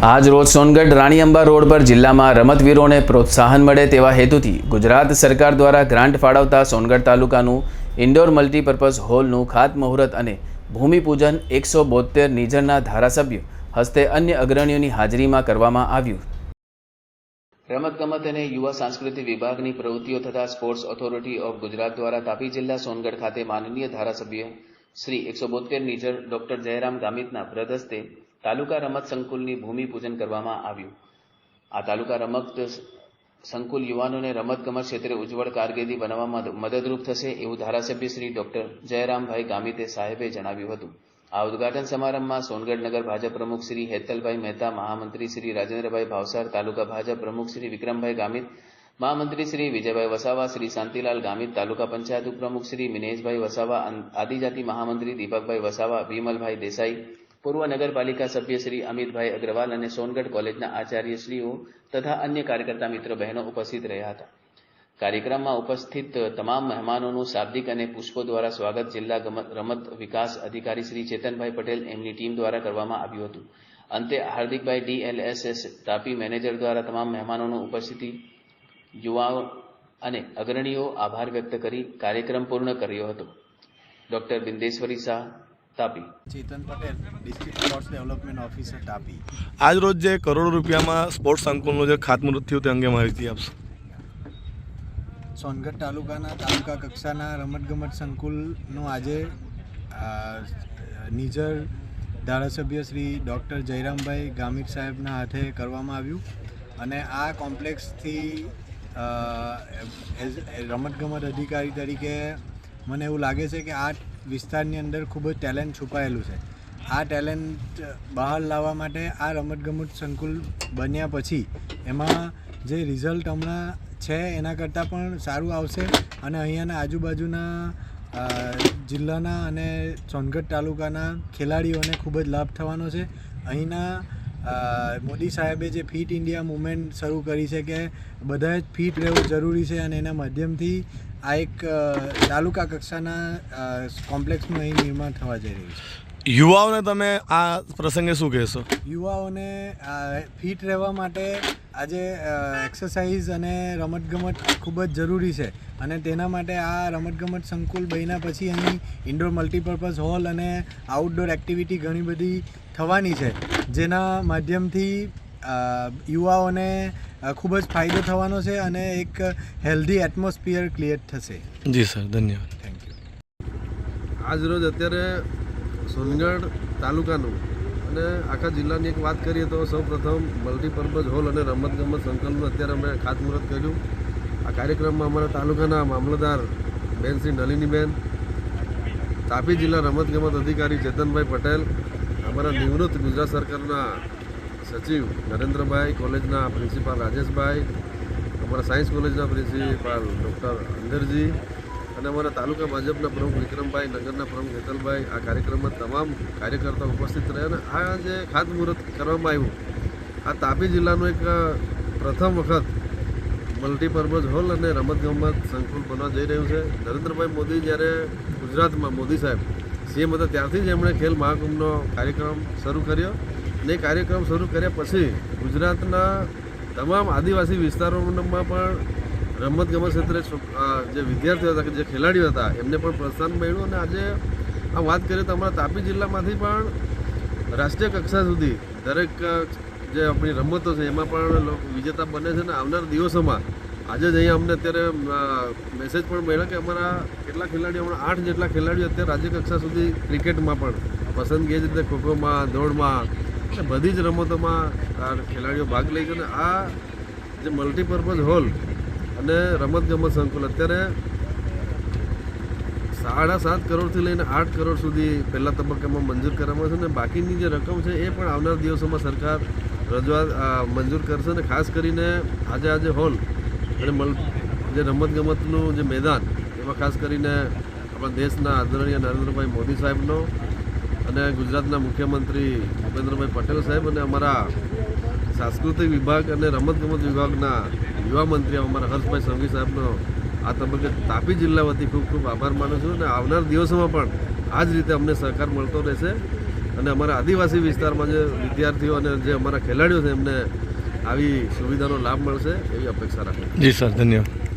આજ રોજ સોનગઢ રાણીઅંબા રોડ પર જિલ્લામાં રમતવીરોને પ્રોત્સાહન મળે તેવા હેતુથી ગુજરાત સરકાર દ્વારા ગ્રાન્ટ ફાળવતા સોનગઢ તાલુકાનું ઇન્ડોર મલ્ટીપર્પઝ હોલનું ખાતમુહૂર્ત અને ભૂમિપૂજન 172 નિઝરના ધારાસભ્ય હસ્તે અન્ય અગ્રણીઓની હાજરીમાં કરવામાં આવ્યું। રમતગમત અને યુવા સાંસ્કૃતિક વિભાગની પ્રવૃત્તિઓ તથા સ્પોર્ટ્સ ઓથોરિટી ઓફ ગુજરાત દ્વારા તાપી જિલ્લા સોનગઢ ખાતે માનનીય ધારાસભ્ય શ્રી 172 નિઝર ડોક્ટર જયરામ ગામિતના પ્રદ હસ્તે તાલુકા રમત સંકુલની ભૂમિપૂજન કરવામાં આવ્યું। આ તાલુકા રમત સંકુલ યુવાનોને રમતગમત ક્ષેત્રે ઉજ્જવળ કારકિર્દી બનાવવામાં મદદરૂપ થશે એવું ધારાસભ્ય શ્રી ડોક્ટર જયરામભાઈ ગામિતે સાહેબે જણાવ્યું હતું। આ ઉદ્ઘાટન સમારંભમાં સોનગઢ નગર ભાજપ પ્રમુખ શ્રી હેતલભાઈ મહેતા, મહામંત્રી શ્રી રાજેન્દ્રભાઈ ભાવસાર, તાલુકા ભાજપ પ્રમુખ શ્રી વિક્રમભાઈ ગામિત, મહામંત્રી શ્રી વિજયભાઈ વસાવા, શ્રી શાંતિલાલ ગામિત, તાલુકા પંચાયત ઉપપ્રમુખ શ્રી મિનેશભાઈ વસાવા, આદિજાતિ મહામંત્રી દીપકભાઈ વસાવા, વિમલભાઈ દેસાઈ, પૂર્વ નગરપાલિકા સભ્ય શ્રી અમિતભાઈ અગ્રવાલ અને સોનગઢ કોલેજના આચાર્યશ્રીઓ તથા અન્ય કાર્યકર્તા મિત્રો બહેનો ઉપસ્થિત રહ્યા હતા। કાર્યક્રમમાં ઉપસ્થિત તમામ મહેમાનોનું શાબ્દિક અને પુષ્પો દ્વારા સ્વાગત જિલ્લા રમત વિકાસ અધિકારી શ્રી ચેતનભાઈ પટેલ એમની ટીમ દ્વારા કરવામાં આવ્યું હતું। અંતે હાર્દિકભાઈ DLSS તાપી મેનેજર દ્વારા તમામ મહેમાનોની ઉપસ્થિતિ યુવાઓ અને અગ્રણીઓ આભાર વ્યક્ત કરી કાર્યક્રમ પૂર્ણ કર્યો હતો। Doctor Bindeshwari Shah, Tapi. Chetan Patel, district sports development officer, Tapi. આજ રોજ જે કરોડો રૂપિયામાં સ્પોર્ટ્સ સંકુલનું જે ખાતમુહૂર્ત થયું તે અંગે માહિતી આપશો। સોનગઢ તાલુકાના તાલુકા કક્ષાના રમતગમત સંકુલનું આજે નિઝર ધારાસભ્ય શ્રી ડૉક્ટર જયરામભાઈ ગામિત સાહેબના હાથે કરવામાં આવ્યું અને આ કોમ્પ્લેક્સથી રમતગમત અધિકારી તરીકે મને એવું લાગે છે કે આ વિસ્તારની અંદર ખૂબ જ ટેલેન્ટ છુપાયેલું છે। આ ટેલેન્ટ બહાર લાવવા માટે આ રમતગમત સંકુલ બન્યા પછી એમાં જે રિઝલ્ટ હમણાં છે એના કરતાં પણ સારું આવશે અને અહીંયાના આજુબાજુના જિલ્લાના અને સોનગઢ તાલુકાના ખેલાડીઓને ખૂબ જ લાભ થવાનો છે। અહીંના મોદી સાહેબે જે ફિટ ઇન્ડિયા મુવમેન્ટ શરૂ કરી છે કે બધાએ જ ફિટ રહેવું જરૂરી છે અને એના માધ્યમથી આ એક તાલુકા કક્ષાના કોમ્પ્લેક્સનું અહીં નિર્માણ થવા જઈ રહ્યું છે। યુવાઓને તમે આ પ્રસંગે શું કહેશો? યુવાઓને ફિટ રહેવા માટે આજે એક્સરસાઇઝ અને રમતગમત ખૂબ જ જરૂરી છે અને તેના માટે આ રમતગમત સંકુલ બન્યા પછી અહીં ઇન્ડોર મલ્ટીપર્પઝ હોલ અને આઉટડોર એક્ટિવિટી ઘણી બધી થવાની છે જેના માધ્યમથી યુવાઓને ખૂબ જ ફાયદો થવાનો છે અને એક હેલ્ધી એટમોસ્ફિયર ક્રિએટ થશે। જી સર, ધન્યવાદ, થેન્ક યુ। આજ રોજ અત્યારે સોનગઢ તાલુકાનું અને આખા જિલ્લાની એક વાત કરીએ તો સૌપ્રથમ મલ્ટીપર્પઝ હોલ અને રમતગમત સંકુલનું અત્યારે અમે ખાતમુહૂર્ત કર્યું। આ કાર્યક્રમમાં અમારા તાલુકાના મામલતદાર બેન શ્રી નલિનીબેન, તાપી જિલ્લા રમતગમત અધિકારી ચેતનભાઈ પટેલ, અમારા નિવૃત્ત ગુજરાત સરકારના સચિવ નરેન્દ્રભાઈ, કોલેજના પ્રિન્સિપાલ રાજેશભાઈ, અમારા સાયન્સ કોલેજના પ્રિન્સિપાલ ડૉક્ટર અંદરજી અને અમારા તાલુકા ભાજપના પ્રમુખ વિક્રમભાઈ, નગરના પ્રમુખ હેતલભાઈ, આ કાર્યક્રમમાં તમામ કાર્યકર્તાઓ ઉપસ્થિત રહ્યા અને આ જે ખાતમુહૂર્ત કરવામાં આવ્યું આ તાપી જિલ્લાનું એક પ્રથમ વખત મલ્ટીપર્પઝ હોલ અને રમતગમત સંકુલ બનવા જઈ રહ્યું છે। નરેન્દ્રભાઈ મોદી જ્યારે ગુજરાતમાં મોદી સાહેબ CM હતા ત્યારથી જ એમણે ખેલ મહાકુંભનો કાર્યક્રમ શરૂ કર્યો અને એ કાર્યક્રમ શરૂ કર્યા પછી ગુજરાતના તમામ આદિવાસી વિસ્તારોમાં પણ રમતગમત ક્ષેત્રે જે વિદ્યાર્થીઓ હતા, જે ખેલાડીઓ હતા એમને પણ પ્રોત્સાહન મળ્યું અને આજે આ વાત કરીએ તો અમારા તાપી જિલ્લામાંથી પણ રાષ્ટ્રીય કક્ષા સુધી દરેક જે આપણી રમતો છે એમાં પણ વિજેતા બને છે અને આવનાર દિવસોમાં આજે જ અહીંયા અમને અત્યારે મેસેજ પણ મળ્યો કે અમારા કેટલા ખેલાડીઓ, હમણાં 8 જેટલા ખેલાડીઓ અત્યારે રાજ્ય કક્ષા સુધી ક્રિકેટમાં પણ પસંદગી જ રીતે ખોખોમાં, દોડમાં બધી જ રમતોમાં ખેલાડીઓ ભાગ લે છે અને આ જે મલ્ટીપર્પઝ હોલ અને રમતગમત સંકુલ અત્યારે 7.5 કરોડથી લઈને 8 કરોડ સુધી પહેલા તબક્કામાં મંજૂર કરવામાં છે અને બાકીની જે રકમ છે એ પણ આવનાર દિવસોમાં સરકાર રજૂઆત મંજૂર કરશે અને ખાસ કરીને આજે હોલ અને જે રમતગમતનું જે મેદાન એમાં ખાસ કરીને આપણા દેશના આદરણીય નરેન્દ્રભાઈ મોદી સાહેબનો અને ગુજરાતના મુખ્યમંત્રી ભૂપેન્દ્રભાઈ પટેલ સાહેબ અને અમારા સાંસ્કૃતિક વિભાગ અને રમતગમત વિભાગના યુવા મંત્રી અમારા હર્ષભાઈ સંઘવી સાહેબનો આ તબક્કે તાપી જિલ્લા વતી ખૂબ ખૂબ આભાર માનું છું અને આવનાર દિવસોમાં પણ આ જ રીતે અમને સહકાર મળતો રહેશે અને અમારા આદિવાસી વિસ્તારમાં જે વિદ્યાર્થીઓ અને જે અમારા ખેલાડીઓ છે એમને આવી સુવિધાનો લાભ મળશે એવી અપેક્ષા રાખું. જી સર, ધન્યવાદ.